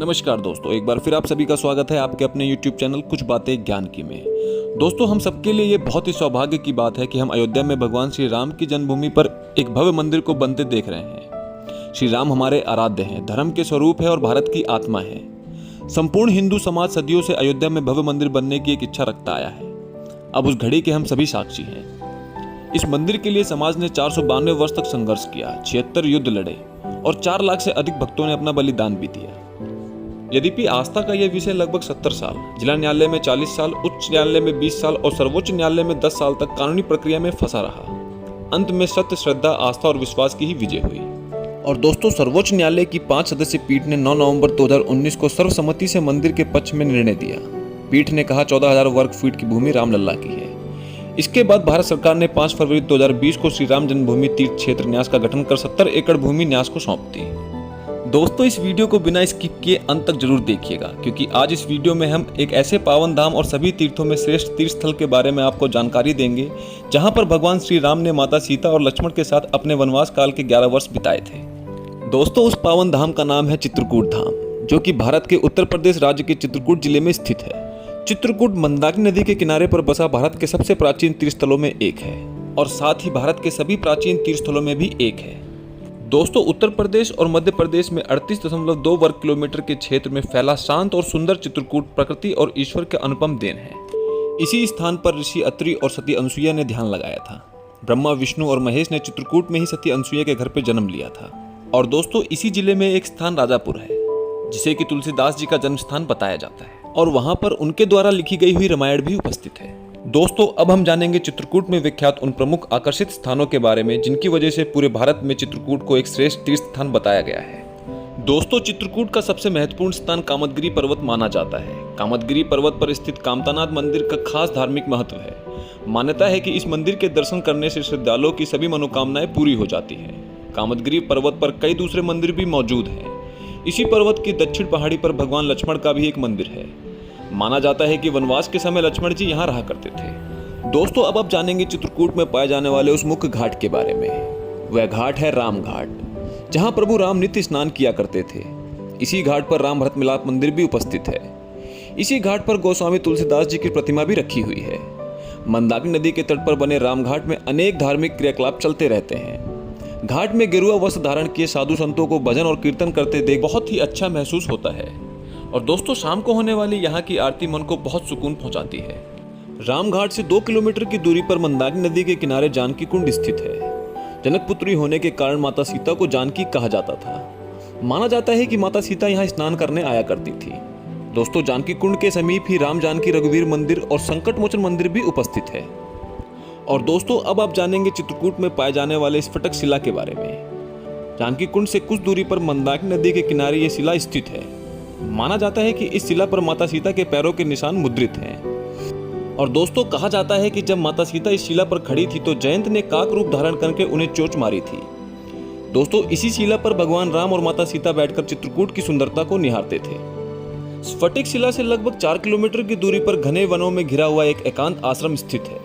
नमस्कार दोस्तों, एक बार फिर आप सभी का स्वागत है आपके अपने YouTube चैनल कुछ बातें ज्ञान की में। दोस्तों, हम सबके लिए ये बहुत ही सौभाग्य की बात है कि हम अयोध्या में भगवान श्री राम की जन्मभूमि पर एक भव्य मंदिर को बनते देख रहे हैं। श्री राम हमारे आराध्य हैं, धर्म के स्वरूप है और भारत की आत्मा है। संपूर्ण हिंदू समाज सदियों से अयोध्या में भव्य मंदिर बनने की एक इच्छा रखता आया है। अब उस घड़ी के हम सभी साक्षी हैं। इस मंदिर के लिए समाज ने 492 वर्ष तक संघर्ष किया, 76 युद्ध लड़े और 4 लाख से अधिक भक्तों ने अपना बलिदान भी दिया। यद्यपि आस्था का यह विषय लगभग 70 साल, जिला न्यायालय में 40 साल, उच्च न्यायालय में 20 साल और सर्वोच्च न्यायालय में 10 साल तक कानूनी प्रक्रिया में फंसा रहा। अंत में सत्य, श्रद्धा, आस्था और विश्वास की ही विजय हुई। और दोस्तों, सर्वोच्च न्यायालय की 5 सदस्यीय पीठ ने 9 नवंबर 2019 को सर्वसम्मति से मंदिर के पक्ष में निर्णय दिया। पीठ ने कहा 14,000 वर्ग फीट की भूमि रामलला की है। इसके बाद भारत सरकार ने 5 फरवरी 2020 को श्री राम जन्मभूमि तीर्थ क्षेत्र न्यास का गठन कर 70 एकड़ भूमि न्यास को सौंप दी। दोस्तों, इस वीडियो को बिना स्किप किए अंत तक जरूर देखिएगा, क्योंकि आज इस वीडियो में हम एक ऐसे पावन धाम और सभी तीर्थों में श्रेष्ठ तीर्थ स्थल के बारे में आपको जानकारी देंगे, जहां पर भगवान श्री राम ने माता सीता और लक्ष्मण के साथ अपने वनवास काल के 11 वर्ष बिताए थे। दोस्तों, उस पावन धाम का नाम है चित्रकूट धाम, जो कि भारत के उत्तर प्रदेश राज्य के चित्रकूट जिले में स्थित है। चित्रकूट मंदाकिनी नदी के किनारे पर बसा भारत के सबसे प्राचीन तीर्थ स्थलों में एक है और साथ ही भारत के सभी प्राचीन तीर्थ स्थलों में भी एक है। दोस्तों, उत्तर प्रदेश और मध्य प्रदेश में 38.2 वर्ग किलोमीटर के क्षेत्र में फैला शांत और सुंदर चित्रकूट प्रकृति और ईश्वर के अनुपम देन है। इसी स्थान पर ऋषि अत्रि और सती अनसुईया ने ध्यान लगाया था। ब्रह्मा, विष्णु और महेश ने चित्रकूट में ही सती अनसुईया के घर पर जन्म लिया था। और दोस्तों, इसी जिले में एक स्थान राजापुर है, जिसे कि तुलसीदास जी का जन्म स्थान बताया जाता है और वहां पर उनके द्वारा लिखी गई हुई रामायण भी उपस्थित है। दोस्तों, अब हम जानेंगे चित्रकूट में विख्यात उन प्रमुख आकर्षित स्थानों के बारे में, जिनकी वजह से पूरे भारत में चित्रकूट को एक श्रेष्ठ तीर्थ स्थान बताया गया है। दोस्तों, चित्रकूट का सबसे महत्वपूर्ण स्थान कामदगिरी पर्वत माना जाता है। कामदगिरी पर्वत पर स्थित कामतानाथ मंदिर का खास धार्मिक महत्व है। मान्यता है कि इस मंदिर के दर्शन करने से श्रद्धालुओं की सभी मनोकामनाएं पूरी हो जाती है। कामदगिरी पर्वत पर कई दूसरे मंदिर भी मौजूद हैं। इसी पर्वत की दक्षिण पहाड़ी पर भगवान लक्ष्मण का भी एक मंदिर है। माना जाता है कि वनवास के समय लक्ष्मण जी यहाँ रहा करते थे। दोस्तों, अब आप जानेंगे चित्रकूट में पाए जाने वाले उस मुख्य घाट के बारे में। वह घाट है राम घाट, जहाँ प्रभु राम नित्य स्नान किया करते थे। इसी घाट पर राम भरत मिलाप मंदिर भी उपस्थित है। इसी घाट पर गोस्वामी तुलसीदास जी की प्रतिमा भी रखी हुई है। मंदाकिनी नदी के तट पर बने राम घाट में अनेक धार्मिक क्रियाकलाप चलते रहते हैं। घाट में गेरुआ वस्त्र धारण किए साधु संतों को भजन और कीर्तन करते देख बहुत ही अच्छा महसूस होता है। और दोस्तों, शाम को होने वाली यहाँ की आरती मन को बहुत सुकून पहुंचाती है। राम घाट से 2 किलोमीटर की दूरी पर मंदाकिनी नदी के किनारे जानकी कुंड स्थित है। जनक पुत्री होने के कारण माता सीता को जानकी कहा जाता था। माना जाता है कि माता सीता यहाँ स्नान करने आया करती थी। दोस्तों, जानकी कुंड के समीप ही राम जानकी रघुवीर मंदिर और संकट मोचन मंदिर भी उपस्थित है। और दोस्तों, अब आप जानेंगे चित्रकूट में पाए जाने वाले स्फटिक शिला के बारे में। जानकी कुंड से कुछ दूरी पर मंदाकिनी नदी के किनारे ये शिला स्थित है। माना जाता है कि इस शिला पर माता सीता के पैरों के निशान मुद्रित हैं। और दोस्तों, कहा जाता है कि जब माता सीता इस शिला पर खड़ी थी तो जयंत ने काक रूप धारण करके उन्हें चोंच मारी थी। दोस्तों, इसी शिला पर भगवान राम और माता सीता बैठकर चित्रकूट की सुंदरता को निहारते थे। स्फटिक शिला से लगभग 4 किलोमीटर की दूरी पर घने वनों में घिरा हुआ एक एकांत आश्रम स्थित है,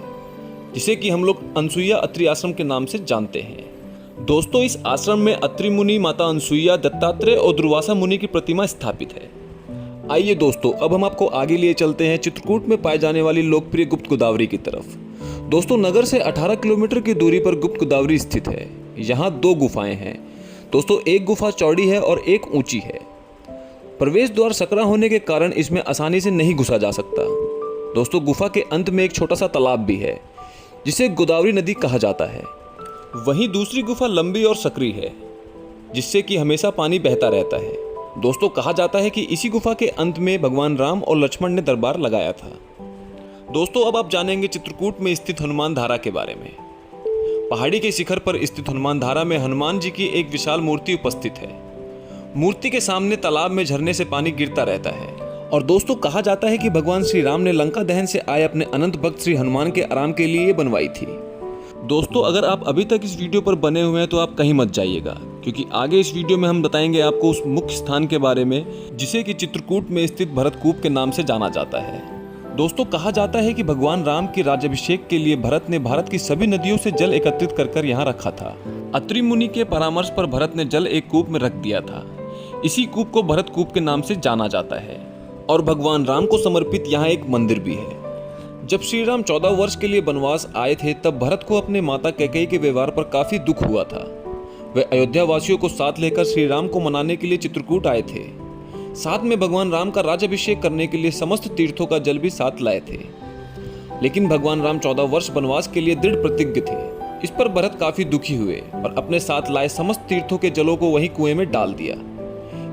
जिसे कि हम लोग अनसुईया अत्रि आश्रम के नाम से जानते हैं। दोस्तों, इस आश्रम में अत्रि मुनि, माता अनसुईया, दत्तात्रेय और दुर्वासा मुनि की प्रतिमा स्थापित है। आइए दोस्तों, अब हम आपको आगे लिए चलते हैं चित्रकूट में पाए जाने वाली लोकप्रिय गुप्त गोदावरी की तरफ। दोस्तों, नगर से 18 किलोमीटर की दूरी पर गुप्त गोदावरी स्थित है। यहाँ 2 गुफाएं हैं। दोस्तों, एक गुफा चौड़ी है और एक ऊंची है। प्रवेश द्वार सकरा होने के कारण इसमें आसानी से नहीं घुसा जा सकता। दोस्तों, गुफा के अंत में एक छोटा सा तालाब भी है, जिसे गोदावरी नदी कहा जाता है। वहीं दूसरी गुफा लंबी और सकरी है, जिससे कि हमेशा पानी बहता रहता है। दोस्तों, कहा जाता है कि इसी गुफा के अंत में भगवान राम और लक्ष्मण ने दरबार लगाया था। दोस्तों, अब आप जानेंगे चित्रकूट में स्थित हनुमान धारा के बारे में। पहाड़ी के शिखर पर स्थित हनुमान धारा में हनुमान जी की एक विशाल मूर्ति उपस्थित है। मूर्ति के सामने तालाब में झरने से पानी गिरता रहता है। और दोस्तों, कहा जाता है कि भगवान श्री राम ने लंका दहन से आए अपने अनंत भक्त श्री हनुमान के आराम के लिए बनवाई थी। दोस्तों, अगर आप अभी तक इस वीडियो पर बने हुए हैं तो आप कहीं मत जाइएगा, क्योंकि आगे इस वीडियो में हम बताएंगे आपको उस मुख्य स्थान के बारे में, जिसे कि चित्रकूट में स्थित भरतकूप के नाम से जाना जाता है। दोस्तों, कहा जाता है कि भगवान राम के राज्याभिषेक के लिए भरत ने भारत की सभी नदियों से जल एकत्रित कर यहाँ रखा था। अत्रि मुनि के परामर्श पर भरत ने जल एक कूप में रख दिया था। इसी कूप को भरत कूप के नाम से जाना जाता है और भगवान राम को समर्पित यहाँ एक मंदिर भी है। जब श्री राम 14 वर्ष के लिए वनवास आए थे तब भरत को अपने माता कैकेयी के व्यवहार पर काफी दुख हुआ था। वे अयोध्या वासियों को साथ लेकर श्री राम को मनाने के लिए चित्रकूट आए थे। साथ में भगवान राम का राज्याभिषेक करने के लिए समस्त तीर्थों का जल भी साथ लाए थे। लेकिन भगवान राम 14 वर्ष वनवास के लिए दृढ़ प्रतिज्ञ थे। इस पर भरत काफी दुखी हुए और अपने साथ लाए समस्त तीर्थों के जलों को वहीं कुएं में डाल दिया।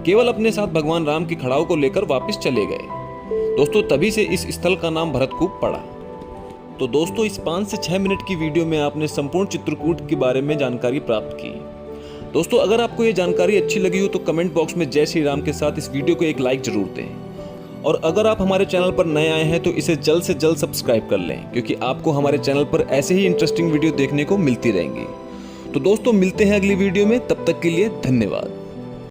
केवल अपने साथ भगवान राम की खड़ाऊ को लेकर वापस चले गए। दोस्तों तभी से इस स्थल का नाम भरतकूप पड़ा। तो दोस्तों इस 5 से 6 मिनट की वीडियो में आपने संपूर्ण चित्रकूट के बारे में जानकारी प्राप्त की। दोस्तों अगर आपको ये जानकारी अच्छी लगी हो तो कमेंट बॉक्स में जय श्री राम के साथ इस वीडियो को एक लाइक जरूर दें। और अगर आप हमारे चैनल पर नए आए हैं तो इसे जल्द से जल्द सब्सक्राइब कर लें, क्योंकि आपको हमारे चैनल पर ऐसे ही इंटरेस्टिंग वीडियो देखने को मिलती रहेंगी। तो दोस्तों मिलते हैं अगली वीडियो में, तब तक के लिए धन्यवाद।